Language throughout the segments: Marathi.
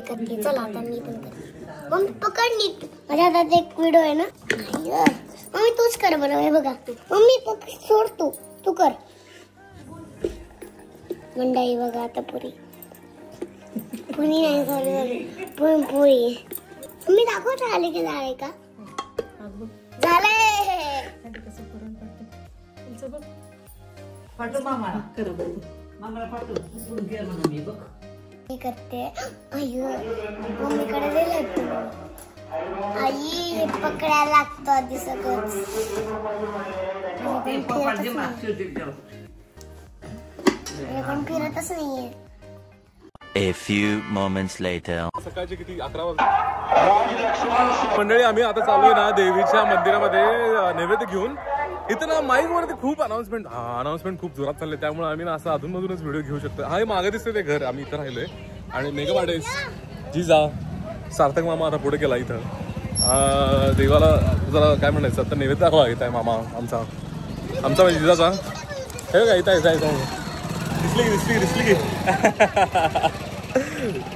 करते. चला आता मी पण करते. मम्मी पकड नीट. माझ्या हातात एक व्हिडिओ आहे ना. मम्मी तूच कर बरं. हे बघा मम्मी पकड सोड तू कर. मंडई बघा आता पुरी नाही सॉरी पुरी. तुम्ही दाखवत राहिले की झाले का झाले. मी करते. मम्मीकडे दिलं आई पकडायला लागतो आधी सगळंच. पण फिरतच नाहीये. A few moments later. सकाळचे किती 11 वाजता मंडळी आम्ही आता चाललोय ना देवीच्या मंदिरामध्ये नैवेद्य घेऊन. इथं ना माईक वरती खूप अनाउन्समेंट खूप जोरात चालले. त्यामुळे आम्ही ना असं अधूनमधूनच व्हिडिओ घेऊ शकतो. हा मागे दिसते ते घर आम्ही इथं राहिलोय. आणि मेगा पाटेस जिजा सार्थक मामा आता पुढे गेला इथं. देवाला जरा काय म्हणायचं आता नैवेद्य दाखवा. येत आहे मामा आमचा म्हणजे जिजाचा. हे का इथं दिसली की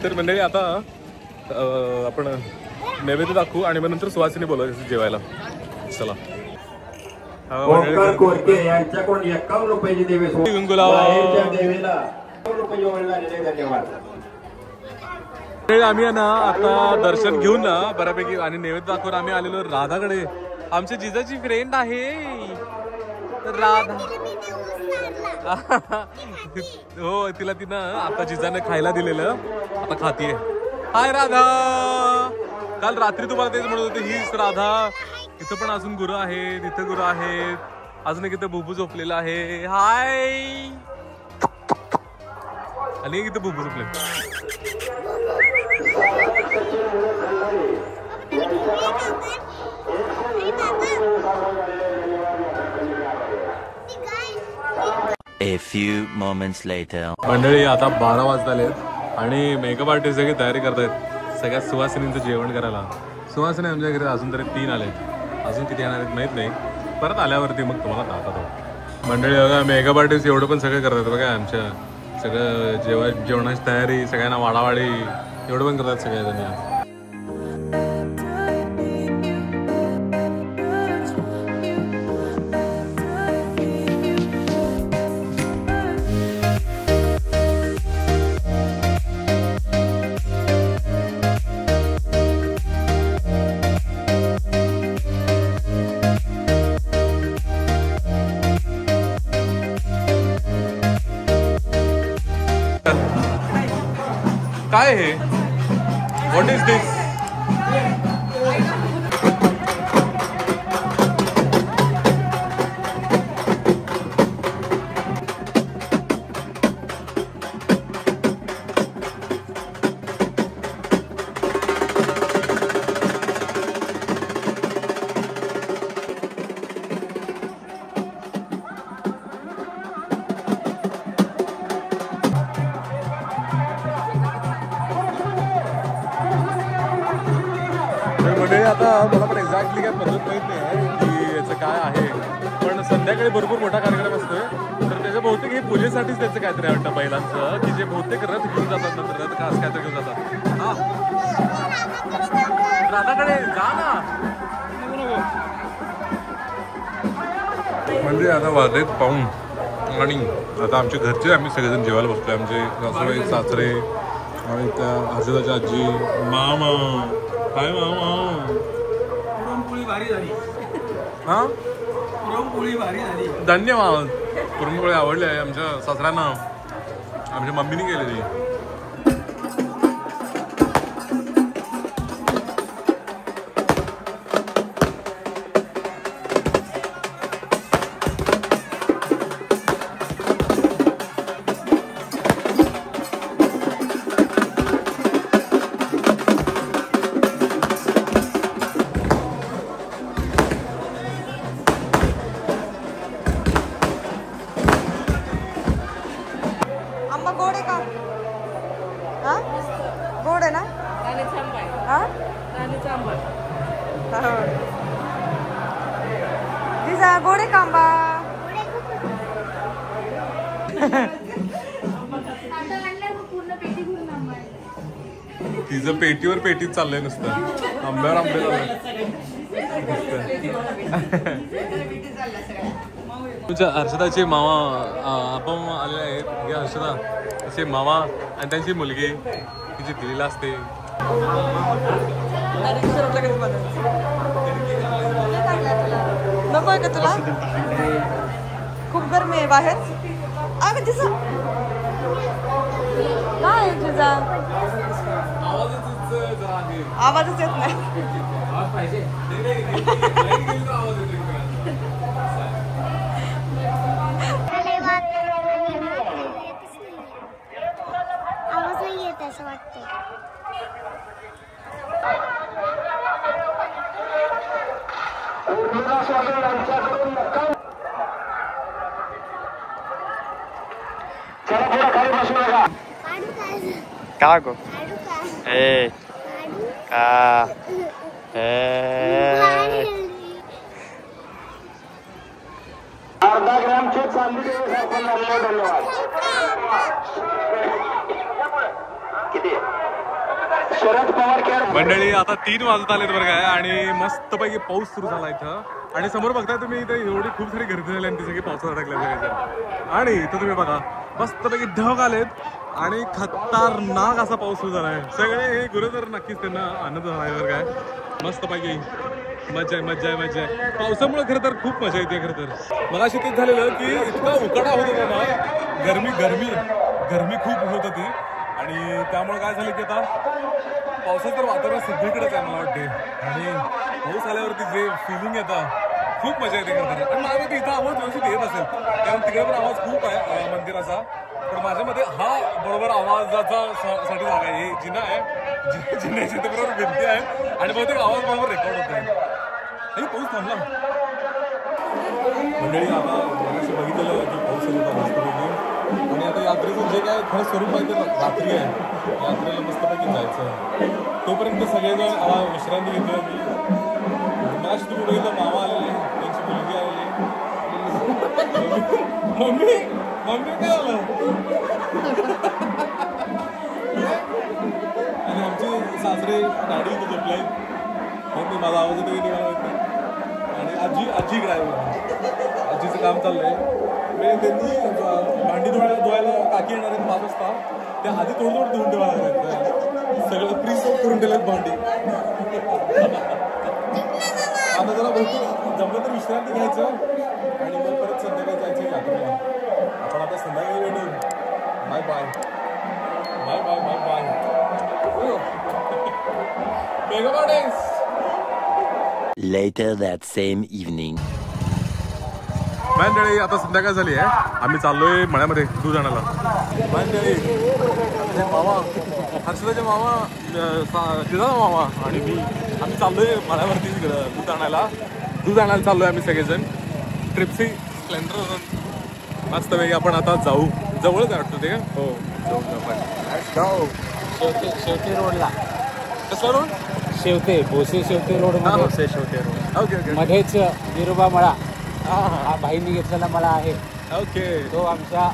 तर मंडळी आता आपण नैवेद्य दाखवू आणि मग नंतर सुवासिनी बोलायचं जेवायला. चला. यांच्याकडून 51 रुपयाची देवी देवीला धन्यवाद. आम्ही ना आता दर्शन घेऊन ना बऱ्यापैकी आणि नैवेद्य दाखवून आम्ही आलेलो राधाकडे. आमच्या जिजाची फ्रेंड आहे राधा. हो तिला तिनं आता जिजाने खायला दिलेलं आता खातीये. हाय राधा. काल रात्री तुम्हाला तेच म्हणत होते हीच राधा. इथं पण अजून गुरु आहेत. इथं गुरु आहेत. अजून एक इथं बुबू झोपलेला आहे. हाय. आणि एक इथं बुबू झोपले. A few moments later. मंडळी आता 12 वाजले आणि मेकअप आर्टिस्ट सगळी तयारी करतायत सगळ्या सुवासिनींचं जेवण करायला. सुवासिनी आमच्या घरी अजून तरी 3 आलेत. अजून किती येणार आहेत माहित नाही. परत आल्यावरती मग तुम्हाला दाखवतो. मंडळी बघा मेकअप आर्टिस्ट एवढं पण सगळं करतात बघा. आमच्या सगळं जेवणाची तयारी सगळ्यांना वाडावाडी एवढं पण करतात सगळ्या. काय हे? व्हॉट इज दिस? आता मला पण एक्झॅक्टली काय पद्धत माहित नाही की याचं काय आहे. पण संध्याकाळी भरपूर मोठा कार्यक्रम असतोय. तर त्याच्या बहुतेक हे पूजेसाठीच त्याचं काहीतरी वाटतं पहिल्यांचं की जे बहुतेक रथ घेऊन जातात नंतर रथ खास काहीतरी घेऊन जातात. हा राधाकडे जा ना. म्हणजे आता वाजलेत पाहून आणि आता आमच्या घरचे आम्ही सगळेजण जेवायला बसतोय. आमचे सासूबाई सासरे आणि त्या आजोबाची आजी मामा. काय मामा पुरणपोळी भारी झाली. हा पुरणपोळी भारी झाली. धन्यवाद. पुरणपोळी आवडली आहे आमच्या सासऱ्यांना. आमच्या मम्मीने केलेली. गोड आहे ना. जिजा गोड आहे कांबा. पूर्ण पेटी भरून तिचं पेटीवर पेटीत चाललंय नुसतं आंब्यावर आंबे चाललंय. तुमच्या हर्षदाचे मामा आपण आलेले आहेत. हे हर्षदा असे मामा आणि त्यांची मुलगी तिची दिलेला असते. नकोय का तुला? खूप गरमी आहे बाहेर. अगं तिचं काय तुझा आवाजच येत नाही. आवाज नाही येत असं वाटतं. का गो ए का अर्धा ग्रॅमचे चांदी धन्यवाद. किती शरद पवार खेळ मंडळी आता 3 वाजत आलेत बरं काय आणि मस्तपैकी पाऊस सुरू झाला इथं. आणि समोर बघताय तुम्ही इथे एवढी खूप सारी गर्दी झाली आणि ती सगळी पावसात अडकल्या सगळ्याच्या. आणि इथं तुम्ही बघा मस्तपैकी ढग आलेत आणि खतरनाक असा पाऊस सुरू झालाय. सगळे हे गुरु तर नक्कीच त्यांना आनंद झालाय बरं काय. मस्तपैकी मजा आहे मजा आहे मजा आहे. पावसामुळे खरं तर खूप मजा येते. खरं तर मला अशी तेच झालेलं की इतका उकाडा होत होता ना, गरमी खूप होत होती. आणि त्यामुळे काय झालं की आता पावसाचं तर वातावरण सगळीकडेच आहे मला वाटते. आणि पाऊस आल्यावरती जे फिलिंग येतं खूप मजा येते खरं तर. पण मला वाटतं इथं आवाज व्यवस्थित येत असेल कारण तिकडे पण आवाज खूप आहे मंदिराचा. पण माझ्या मध्ये हा बरोबर आवाजाचा साठी जागा आहे. हे जिना आहे, जिन्याची तर बरोबर भिंती आहे आणि बहुतेक आवाज बरोबर रेकॉर्ड होत आहे. हे पाऊस थांबला मंडळी. आता बघितलेलं की पाऊस सुरू होता मस्तपैकी. आणि आता यात्रेचं जे काय खरं स्वरूप आहे ते रात्री आहे. यात्रेला मस्तपैकी जायचं. तोपर्यंत सगळेजण विश्रांती घेतोय. मी मॅच तुम्ही बघितलं मामा आलेले, त्यांची मुलगी आलेली. मम्मी काय आलं आणि आमचे सासरे गाडी इथे झोपलाय. मग माझा आवाज येतो की मला माहिती. आणि आजी ड्रायव्हर आजीचं काम चाललंय. म्हणजे त्यांनी भांडी धुवायला काकी येणार आहेत 5 वाजता. त्या आधी थोडं धुवून ठेवायला लागतात. सगळं प्रीसोप करून ठेवलेत भांडी. आता जरा भरपूर जमलं तर विश्रांती घ्यायचं आणि मग परत संध्याकाळी जायचं यात्रेला. आपण आता संध्याकाळी भेटू. Bye bye bye bye bye bye. मेगावाडेस. Later that same evening. मंडळी आता संध्याकाळ झाली आहे. आम्ही चाललोय मळ्यामध्ये दूध आणायला. मंडळी मामा हर्षदाचे मामा तिचा मामा आणि मी आम्ही चाललोय मळ्यावरती दूध आणायला चाललोय आम्ही सगळेजण. ट्रिप्सी स्प्लेंडर मस्तपैकी आपण आता जाऊ. जवळच वाटतं ते. हो जाऊ. शेवते रोडला. कसला रोड? शेवते भोसे शेवते रोड. शेवते रोड. Okay okay. मध्येच विरोबा मळा हा भाईंनी घेतलेला मळा आहे. ओके. तो आमच्या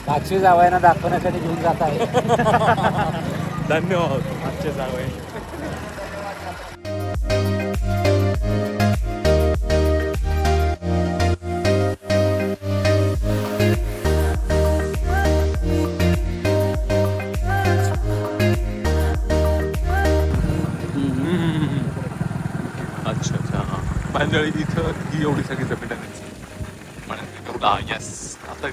भाची जावयांना दाखवण्यासाठी घेऊन जात आहे. धन्यवाद आमचे जावई. अच्छा हां. मंडळी इथं ही एवढी सगळी जमीन आहे त्यांची. यस आता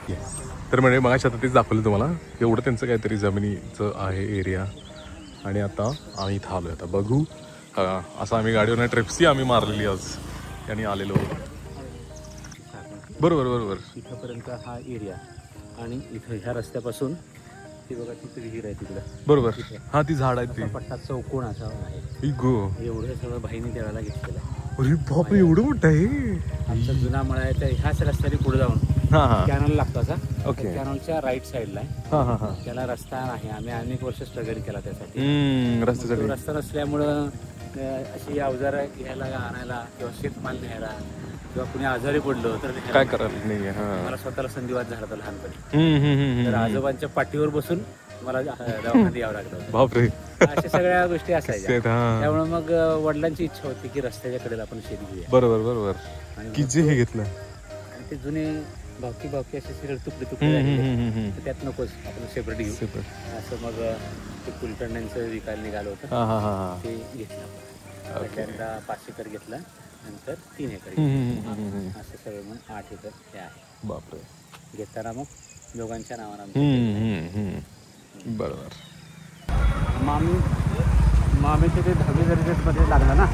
येस. तर म्हणजे मग आता तेच दाखवलं तुम्हाला एवढं त्यांचं काहीतरी जमिनीचं आहे एरिया. आणि आता आम्ही इथं आलो. आता बघू असं आम्ही गाडीवर ट्रिप्सी आम्ही मारलेली आज आणि आलेलो. बरोबर. इथंपर्यंत हा एरिया आणि इथं ह्या रस्त्यापासून ती बघा तिथे विहीर आहे तिकडं. बरोबर. हा ती झाड आहे ती. पट्टा चौकोन असा आहे. एवढं सगळं भाईने त्यावेळेला घेतलेलं. अरे बापरे एवढं मोठं आहे. आमचा जुना मळा आहे तर ह्याच रस्त्याने पुढे जाऊन कॅनल लागतो असा. ओके. कॅनलच्या राईट साईडला आहे. त्याला रस्ता नाही. आम्ही अनेक वर्ष स्ट्रगल केला त्यासाठी. रस्त्यासाठी रस्ता नसल्यामुळं अशी अवजारं घ्यायला आणायला किंवा शेतमाल न्यायला किंवा कुणी आजारी पडलो तर काय करायला नाही. मला स्वतःला संधिवात झाला होता लहानपणी. तर आजोबांच्या पाठीवर बसून मला दवाखान्यात यावं लागलं. बापरे. अशा सगळ्या गोष्टी असायच्या. हा. त्यामुळे मग वडिलांची इच्छा होती की रस्त्याच्या कडेला आपण शेत घेऊया. बरोबर बरोबर. आणि की जे हे घेतलं आणि ते जुने भावकी असे सगळे तुकडे झालेले. तर त्यात नकोच आपण सेपरेट घेऊ असं मग ते कुलकर्ण्यांचं विकायला निघालं होतं. ते घेतलं. पहिल्यांदा 5 एकर घेतला, नंतर 3 एकर घेतला. असं सगळं म्हणून 8 एकर हे आहे. बापरे. घेताना मग दोघांच्या नावानं. बरोबर. मामीचे ते 10वी दर्जामध्ये लागला ना,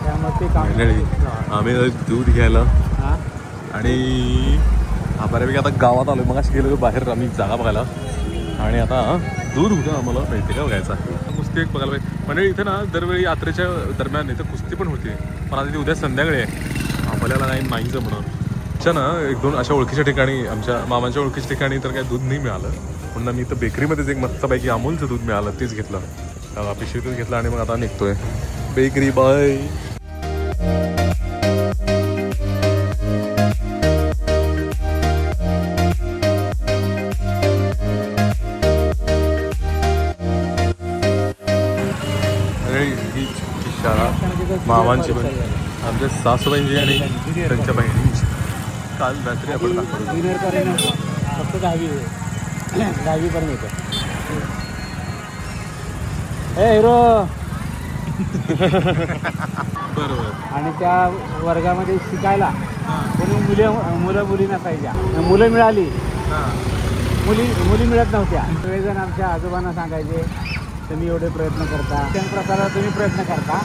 त्यामुळे ते काम आम्ही दूध घ्यायला आणि बऱ्यापैकी आता गावात आलो. मग अशी गेलो बाहेर आम्ही जागा बघायला आणि आता दूध होतं आम्हाला माहिती का बघायचा. कुस्ती एक बघायला पाहिजे म्हणजे इथे ना दरवेळी यात्रेच्या दरम्यान इथं कुस्ती पण होते. पण आता ती उद्या संध्याकाळी आहे. आपल्याला नाही जमणार. अच्छा ना 1-2 अशा ओळखीच्या ठिकाणी आमच्या मामांच्या ओळखीच्या ठिकाणी तर काही दूध नाही मिळालं म्हणून मी इथं बेकरीमध्येच एक मस्तपैकी अमूलचं दूध मिळालं तेच घेतलं. पिशवीतच घेतलं आणि मग आता निघतोय बेकरी. बाय. शाळा मामांची पण आमच्या सासूबाईंची आणि त्यांच्या बहिणींची काल रात्री आपण फक्त 10वी पर्यंत होतं. हिरो. बरोबर. आणि त्या वर्गामध्ये शिकायला कोणी मुलं मुली नसायच्या. मुलं मिळाली, मुली मिळत नव्हत्या. सगळेजण आमच्या आजोबांना सांगायचे तुम्ही एवढे प्रयत्न करता, त्या प्रकारात तुम्ही प्रयत्न करता,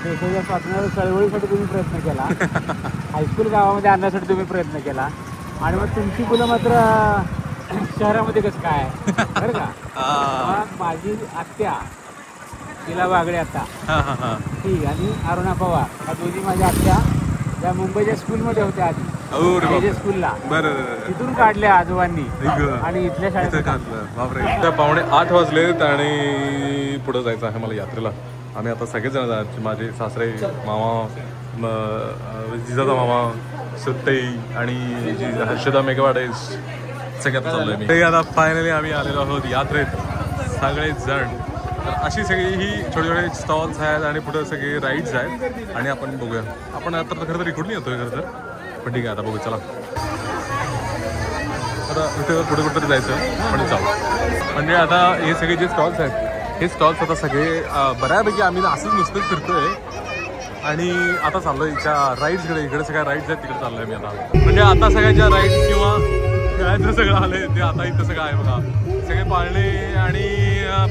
देशाच्या स्वातंत्र्य चळवळीसाठी तुम्ही प्रयत्न केला, हायस्कूल गावामध्ये आणण्यासाठी तुम्ही प्रयत्न केला आणि मग तुमची मुलं मात्र शहरामध्ये कसं काय बरं का. मग माझी आत्या तिला वागडे आता ठीक आणि अरुणा पवार ह्या दोन्ही माझ्या आत्या त्या मुंबईच्या स्कूलमध्ये होत्या आधी स्कूलला. तिथून काढल्या आजोबांनी आणि इथल्या शाळेत घातलं. बापरे. 7:45 वाजलेत आणि पुढे जायचं आहे मला यात्रेला. आम्ही आता सगळेजण जायचे. माझे सासरे, मामा, जिजाचा मामा, सुट्टई आणि जी हर्षदा मेघवाडे सगळ्यात चाललोय मी. आता फायनली आम्ही आलेलो आहोत यात्रेत सगळेच जण. तर अशी सगळी ही छोटे छोटे स्टॉल्स आहेत आणि पुढे सगळे राईड्स आहेत आणि आपण बघूया. आपण आता खरं तर इकडून येतोय खरं तर, पण ठीक आहे आता बघू. चला आता इथे पुढे कुठेतरी जायचं पण चालू. म्हणजे आता हे सगळे जे स्टॉल्स आहेत हे स्टॉल्स आता सगळे बऱ्यापैकी आम्ही असंच नुसतंच फिरतोय आणि आता चाललोय इथच्या राईड्सकडे. इकडे सगळ्या राईड्स आहेत तिकडे चाललोय मी आता. म्हणजे आता सगळ्याच्या राईड्स किंवा खेळायचं सगळं आलंय ते आता इथं सगळं आहे बघा. सगळे पाळणे आणि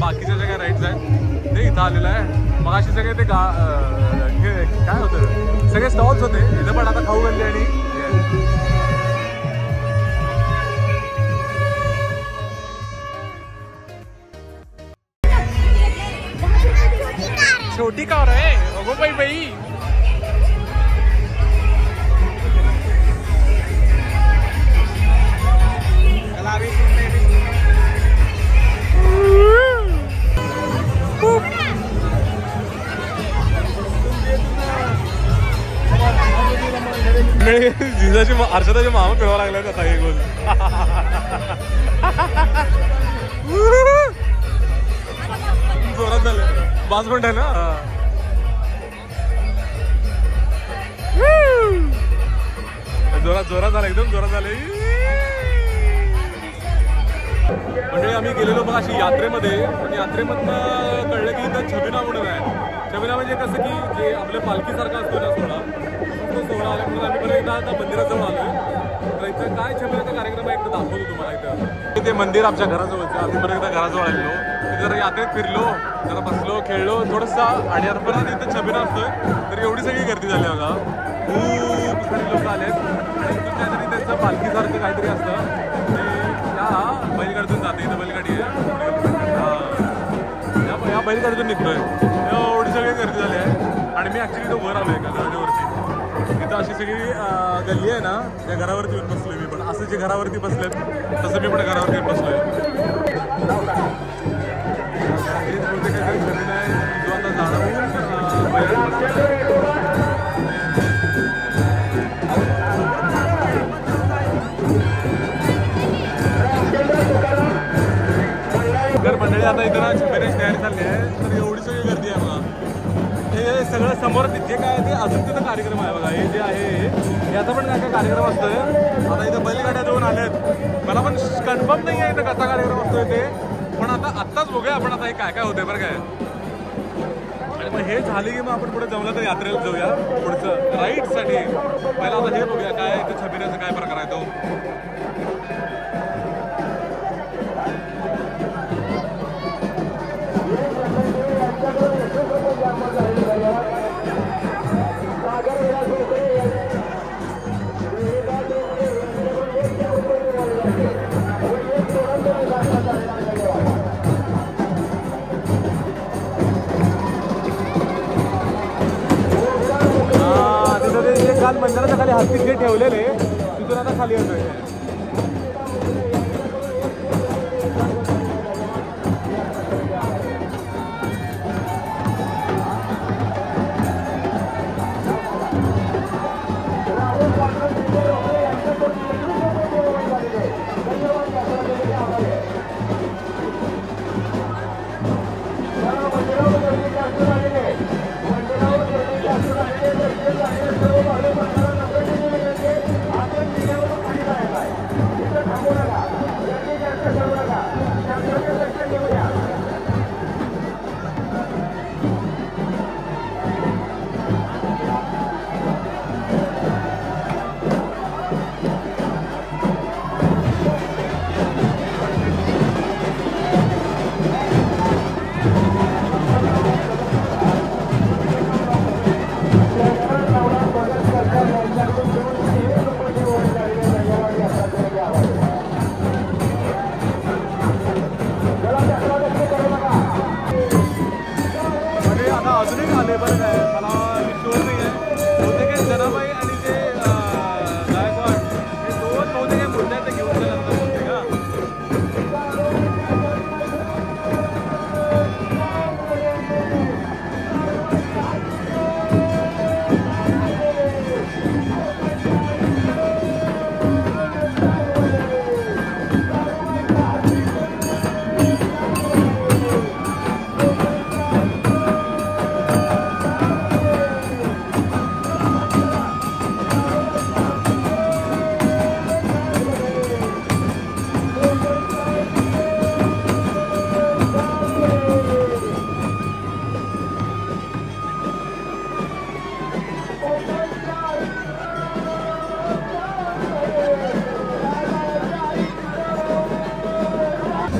बाकीच्या ज्या काही राईड्स आहेत ते इथं आलेलं आहे. मग असे सगळे ते काय होतं सगळे स्टॉल्स होते इथं पण आता खाऊ गल्ली आणि छोटी कार आहे. अगो बाई जिजाची अर्षदाचे मामा फिरवा लागले आता हे गोल. जोरात झाले 5 मिनिट आहे ना. जोरात झाला एकदम जोरात झाले. म्हणजे आम्ही गेलेलो बघा अशी यात्रेमध्ये आणि यात्रेमधनं कळलं की इथं छबिना म्हणून आहे. छबिना म्हणजे कसं की जे आपल्या पालखीसारखा असतो ना सोहळा तो सोहळा आल्यानंतर आम्ही परत एकदा आता मंदिराजवळ आलोय. तर इथं काय छबिनाचा कार्यक्रम आहे एकदा दाखवतो तुम्हाला. इथं ते मंदिर आमच्या घराजवळचं. आम्ही परत एकदा घराजवळ आलेलो तिथे जरा यात्रेत फिरलो जरा बसलो खेळलो थोडंसं आणि आता परत इथं छबिना असतोय. तर एवढी सगळी गर्दी झाली बघा. खूप सारे लोक आलेत आणि काहीतरी त्यांचं पालखीसारखं काहीतरी असतं ते या बैलगाडीतून जाते. इथं बैलगाडी आहे या बैलगाडीतून निघतोय. एवढी सगळी गर्दी झाली आहे आणि मी ॲक्च्युली इथं वर आलोय का घरावरती. इथं अशी सगळी गल्ली आहे ना त्या घरावरती येऊन बसलोय मी पण. असं जे घरावरती बसलेत तसं मी पण घरावरती येऊन बसलोय. जो आता जाणं आता इथं ना छबिराची तयारी चालली आहे, तर एवढी सगळी गर्दी आहे बघा. हे सगळं समोर जे काय ते अजून तिथं कार्यक्रम आहे बघा. हे जे आहे याचा पण काय काय कार्यक्रम असतोय. आता इथं बैलगाड्या देऊन आल्यात. मला पण कन्फर्म नाही आहे इथं कसा कार्यक्रम असतोय ते, पण आत्ताच बघूया आपण आता हे काय काय होतंय बरं काय. आणि मग हे झाले की मग आपण पुढे जमलं तर यात्रेला जाऊया पुढचं राईडसाठी. पहिला आता हे बघूया काय इथं छबिराचा काय प्रकार आहे तो. काल मंदिराच्या खाली हत्ती जे ठेवलेले तिथून आता खाली येतोय.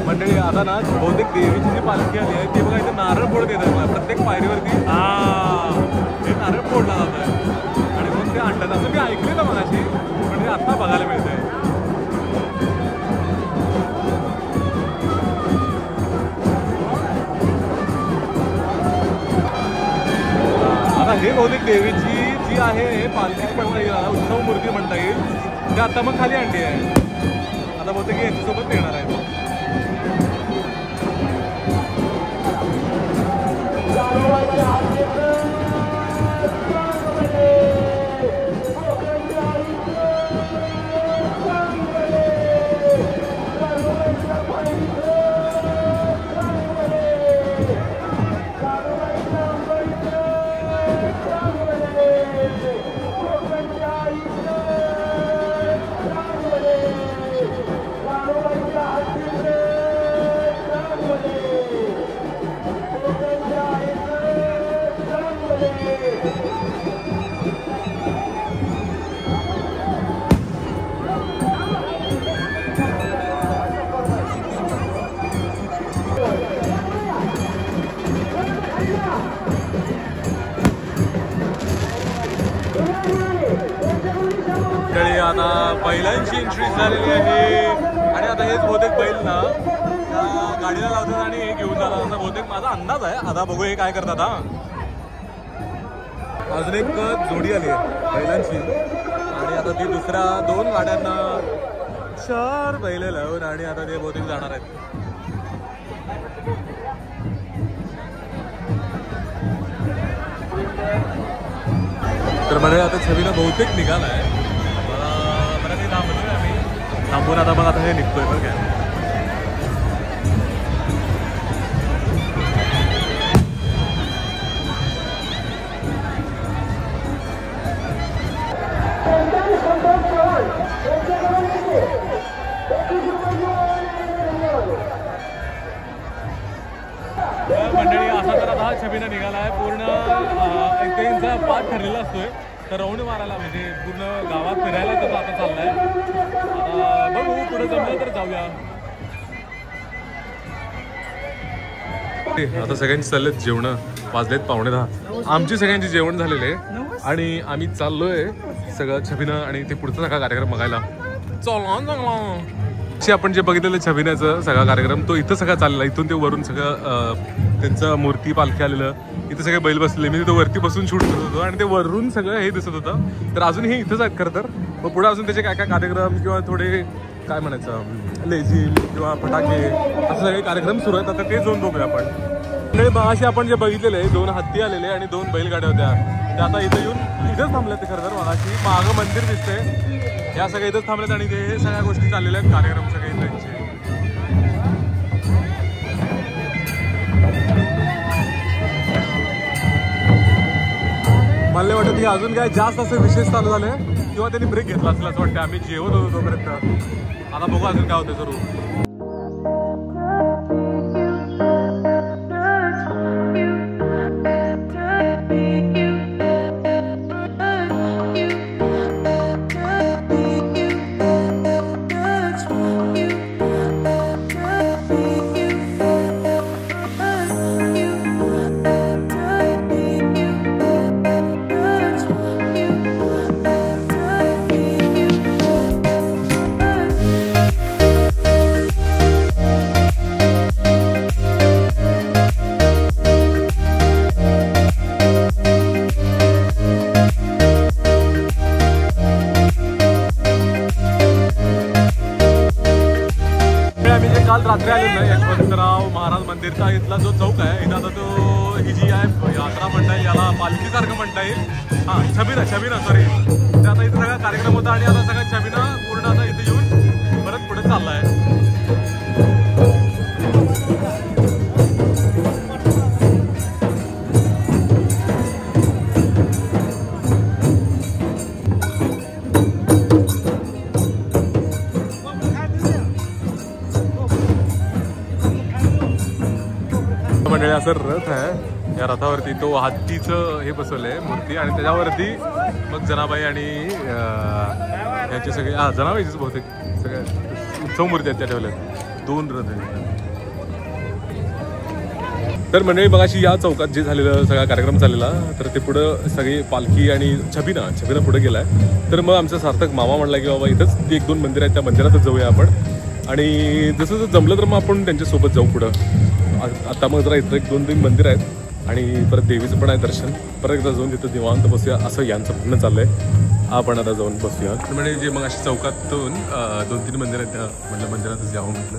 मंडळी आता ना बहुतेक देवीची जी पालखी आली आहे ती बघा इथे नारळ फोड देत आहे. प्रत्येक पायरीवरती हे नारळ फोडला जात आहे आणि मग ते आणतात असं मी ऐकले ना मगाशी, पण ते आत्ता बघायला मिळतंय. आता हे बहुतेक देवीची जी आहे पालखीची म्हणता येईल, उत्सव मूर्ती म्हणता येईल, ते आता मग खाली आणली आहे. आता बहुतेक यांच्यासोबत येणार आहे. आता बैलांची एंट्री झालेली आहे आणि आता हेच बहुतेक बैल ना गाडीला लावतात आणि हे घेऊन जातात असा बहुतेक माझा अंदाज आहे. आता बघू हे काय करतात. अजून एक जोडी आली आहे बैलांची आणि आता ती दुसऱ्या 2 गाड्यांना 4 बैल लावून आणि आता ते बहुतेक जाणार आहेत. तर म्हणजे आता छबीला बहुतेक निघाला आहे. थांबून आता मग आता हे निघतोय बरं काय. छबिना निघालाय पूर्ण त्यांचा पाठ ठरलेला असतोय तर राऊंड मारायला म्हणजे पूर्ण गावात फिरायला त्याचा आता चाललाय. आता बघू पुढे जमलं तर जाऊया. आता सगळ्यांची चाललेत जेवण, वाजलेत 9:45. आमची सगळ्यांची जेवण झालेले आणि आम्ही चाललोय सगळं छबिना आणि ते पुढचा सगळा कार्यक्रम बघायला. चांगला आपण जे बघितलेलं छबिन्याचं सगळा कार्यक्रम तो इथं सगळा चाललेला. इथून ते वरून सगळं त्यांचं मूर्ती पालखी आलेलं, इथं सगळे बैल बसलेले. मी तिथं वरती बसून शूट करत होतो आणि ते वरून सगळं हे दिसत होतं. तर अजून हे इथंच आहेत खरं तर. मग पुढे अजून त्याचे काय काय कार्यक्रम किंवा थोडे काय म्हणायचं लेझिम किंवा फटाके असे सगळे कार्यक्रम सुरू आहेत. आता ते जाऊन बघूया आपण. मगाशी आपण जे बघितलेले 2 हत्ती आलेले आणि 2 बैलगाड्या होत्या त्या आता इथं येऊन इथंच थांबल्यात. ते खरं तर मगाशी मागं मंदिर दिसते, या सगळ्या इथंच थांबल्यात आणि ते सगळ्या गोष्टी चाललेल्या आहेत कार्यक्रम सगळे त्यांचे. मला वाटतं की अजून काय जास्त असं विशेष चालू झाले किंवा त्यांनी ब्रेक घेतला असेल असं वाटतं. आम्ही जेवत होतो तोपर्यंत. आता बघू अजून काय होतं जरूर. काल रात्री आलेलं आहे यशवंतराव महाराज मंदिरचा इथला जो चौक आहे इथं आता तो ही जी आहे यात्रा म्हणता येईल, याला पालखीसारखं म्हणता येईल. हां छबिना सॉरी. तर आता इथं सगळा कार्यक्रम होता आणि आता सगळा छबिना पूर्ण आता इथे येऊन परत पुढे चालला आहे. असं रथ आहे, या रथावरती तो हत्तीचं हे बसवलंय मूर्ती आणि त्याच्यावरती मग जनाबाई आणि यांचे सगळे जनाबाईचीच बहुतेक सगळ्या उत्सव मूर्ती आहेत त्या ठेवल्यात. 2 रथ आहेत. तर मंडळी बघाशी या चौकात जे झालेलं सगळा कार्यक्रम चाललेला तर ते पुढं सगळी पालखी आणि छबिना पुढे गेलाय. तर मग आमचा सार्थक मामा म्हणला की बाबा इथंच 1-2 मंदिर आहेत त्या मंदिरातच जाऊया आपण आणि जसं जमलं तर मग आपण त्यांच्यासोबत जाऊ पुढं. आता मग जरा इथं 1-2 मंदिर आहेत आणि परत देवीचं पण आहे दर्शन. परत एकदा जाऊन तिथं निवांत बसूया असं यांचं म्हणणं चाललंय. आपण आता जाऊन बसूया. म्हणजे जे मग अशी चौकातून 2-3 मंदिर आहेत त्या म्हटलं मंदिरातच जावं म्हटलं.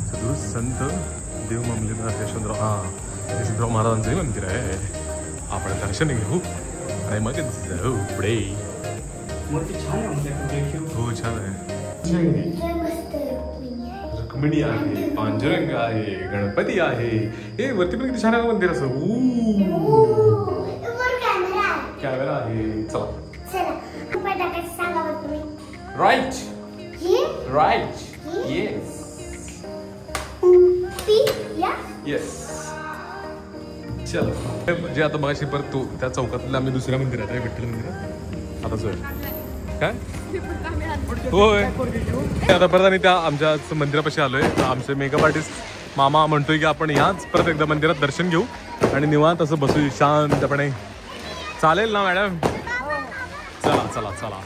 सद्गुरू संत देव मामलेदार यशवंतराव महाराजांचंही मंदिर आहे. आपण दर्शन घेऊ आणि मग जाऊ पुढे. हो छान आहे. रुक्मिणी आहे, पांडुरंग आहे, गणपती आहे. हे वरती पण किती छान आहे मंदिर असं. कॅमेरा आहे. चला राईट येस चल. जे आता मगाशी परत तो त्या चौकातल्या आम्ही दुसऱ्या मंदिरात आहे, विठ्ठल मंदिरात आता जाऊया. काय होय आता परत आणि त्या आमच्या मंदिरापाशी आलोय. आमचे मेकअप आर्टिस्ट मामा म्हणतोय की आपण ह्याच परत एकदा मंदिरात दर्शन घेऊ आणि निवांत असं बसू शांतपणे. चालेल ना मॅडम? चला चला चला.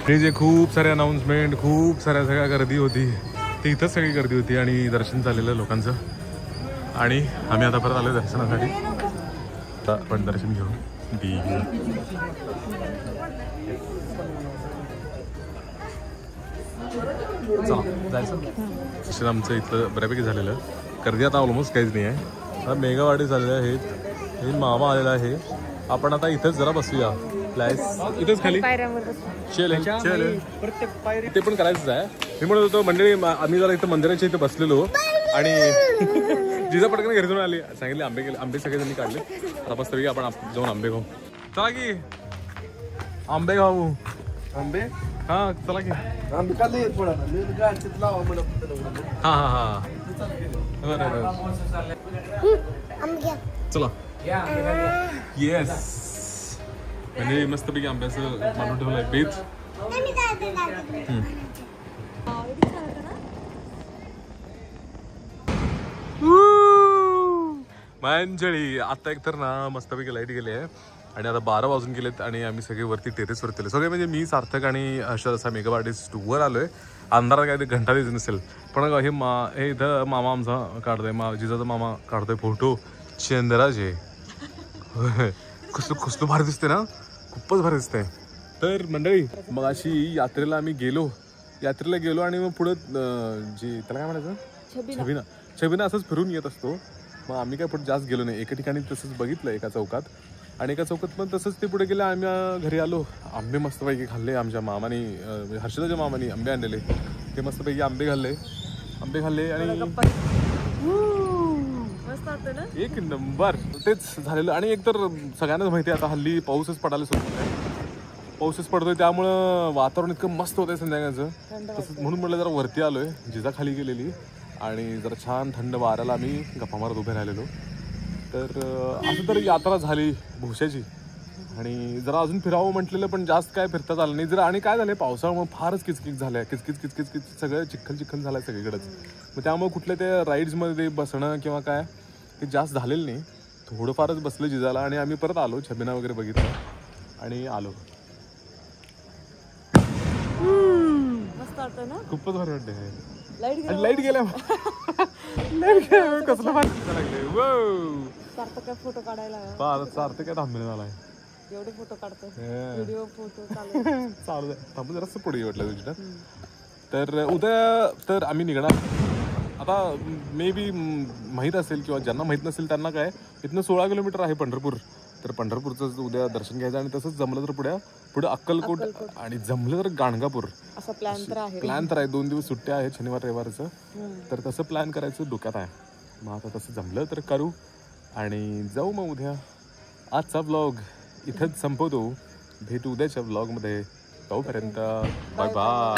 हे जे खूप सारे अनाऊन्समेंट, खूप साऱ्या सगळ्या गर्दी होती ते इथंच सगळी गर्दी होती आणि दर्शन झालेलं लोकांचं. आणि आम्ही आता परत आलो दर्शनासाठी. आता आपण दर्शन घेऊ. चला जायचं. दर्शन आमचं इथलं बऱ्यापैकी झालेलं. गर्दी आता ऑलमोस्ट काहीच नाही आहे. आता मेगावाडी झालेल्या आहेत. हे मामा आलेला आहे. आपण आता इथंच जरा बसूया. इथेच खाली ते पण करायचंच आहे. मी म्हणत होतो मंडळी आम्ही जरा इथं मंदिराच्या इथे बसलेलो आणि जिजा पटकन घरी जाऊन आली. सांगितले आंबे सगळेजणी काढले. आता मस्त पैकी आपण जाऊन आंबे खाऊ. चला की आंबे खाऊ. आंबे हा चला की. हा हा हा बरं चला येस म्हणजे मस्तपैकी आंब्याचं मांडून ठेवलंय बेत. मंडळी आता एकतर ना मस्तपैकी लाईट गेली आहे आणि आता 12 वाजून गेलेत आणि आम्ही सगळे वरती टेरेसवरती आले सगळे म्हणजे मी सार्थक आणि हर्षद असा मेकअप आर्टिस्ट वर आलोय. अंधारात काय ते घंटा दिसत नसेल पण हे इथं मामा आमचा काढतोय जिजाचा मामा काढतोय फोटो चंद्राचे. कसलं भारी दिसते ना खूपच भारी दिसतंय. तर मंडळी मग अशी यात्रेला आम्ही यात्रेला गेलो आणि मग पुढं जे त्याला काय म्हणायचं छबिना असंच फिरून येत असतो. मग आम्ही काय पुढे जास्त गेलो नाही. एका ठिकाणी तसंच बघितलं एका चौकात आणि एका चौकात पण तसंच ते पुढे गेले. आम्ही घरी आलो आंबे मस्तपैकी खाल्ले. आमच्या मामाने हर्षदाच्या मामाने आंबे आणलेले ते मस्तपैकी आंबे खाल्ले आणि एक नंबर तेच झालेलं. आणि एकतर सगळ्यांनाच माहिती आहे आता हल्ली पाऊसच पडायला पाऊसच पडतोय त्यामुळं वातावरण इतकं मस्त होतंय संध्याकाळचं. तसंच म्हणून म्हटलं जरा वरती आलोय जिजा खाली गेलेली आणि जरा छान थंड वाऱ्याला आम्ही गप्पा मारत उभे राहिलेलो. तर असं तर यात्रा झाली भोश्याची आणि जरा अजून फिरावं म्हटलेलं पण जास्त काय फिरता आलं नाही जरा. आणि काय झालंय पावसाळ्यामुळे फारच किचकिच झालंय किचकिच सगळं चिखल झालंय सगळीकडेच. मग त्यामुळे कुठल्या त्या राईड्समध्ये बसणं किंवा काय ते जास्त झालेलं नाही. थोडंफारच बसलं जिजाला आणि आम्ही परत आलो छबिना वगैरे बघितलं आणि आलो. खूपच भारी वाटते. लाईट गेल्या कसलं भारी लागले. फोटो काढायला सार्थक काय थांबले झालाय एवढे फोटो काढतो व्हिडिओ फोटो चालू आहे. थांबू जरासं पुढे वाटलं तुझ्या. तर उद्या तर आम्ही निघणार. आता मे बी माहीत असेल किंवा ज्यांना माहीत नसेल त्यांना काय इथनं 16 किलोमीटर आहे पंढरपूर. तर पंढरपूरचं उद्या दर्शन घ्यायचं आणि तसंच जमलं तर पुढे अक्कलकोट आणि जमलं तर गाणगापूर असा प्लॅन तर आहे. 2 दिवस सुट्ट्या आहेत शनिवार रविवारचं. तर तसं प्लॅन करायचं डोक्यात आहे. मग आता तसं जमलं तर करू आणि जाऊ मग उद्या. आजचा व्लॉग इथंच संपवतो. भेटू उद्याच्या व्लॉगमध्ये. तोपर्यंत बाय बाय.